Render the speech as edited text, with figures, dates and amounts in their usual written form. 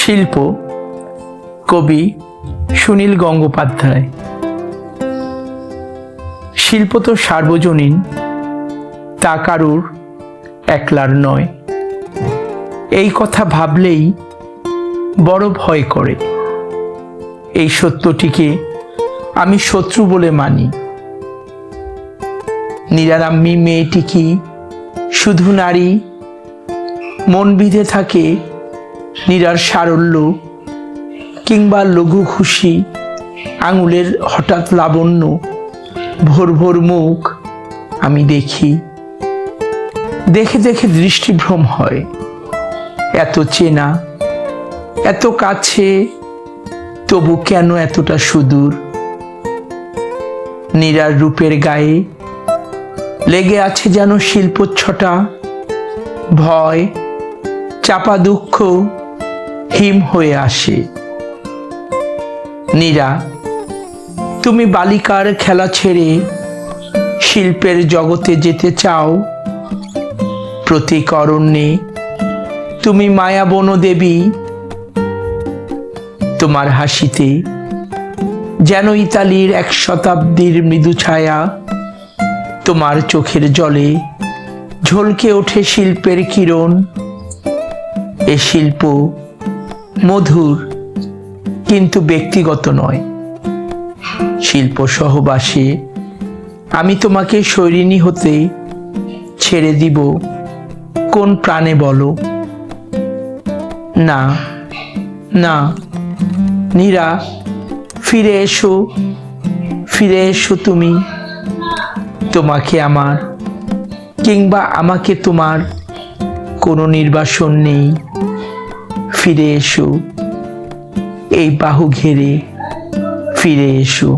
শিল্প, কবি সুনীল গঙ্গোপাধ্যায়। শিল্প তো সার্বজনীন, তা কারুর একলার নয়। এই কথা ভাবলেই বড় ভয় করে। এই সত্যটিকে আমি শত্রু বলে মানি। নিরালাম্বী মেয়েটি কি শুধু নারী? মন বিঁধে থাকে নীরার সারল্য কিংবা লঘু খুশি আঙুলের হঠাৎ লাবণ্য। ভোর ভোর মুখ আমি দেখি, দেখে দেখে দৃষ্টিভ্রম হয়। এত চেনা, এত কাছে, তবু কেন এতটা সুদূর? নীরার রূপের গায়ে লেগে আছে যেন শিল্পচ্ছটা। ভয়, চাপা দুঃখ হিম হয়ে আসে। নীরা, তুমি বালিকার খেলা ছেড়ে শিল্পের জগতে যেতে চাও। প্রতীক অরণ্যে তুমি মায়াবন দেবী। তোমার হাসিতে যেন ইতালির 1 শতাব্দীর মৃদু ছায়া। তোমার চোখের জলে ঝলকে ওঠে শিল্পের কিরণ। এ শিল্প মধুর, কিন্তু ব্যক্তিগত নয়। শিল্প সহবাসে আমি তোমাকে শৈরিনী হতে ছেড়ে দিব কোন প্রাণে বলো? না না, নীরা, ফিরে এসো, ফিরে এসো তুমি। তোমাকে আমার কিংবা আমাকে তোমার কোনো নির্বাসন নেই। ফিরে এসো, এই বাহু ঘেরে ফিরে এসো।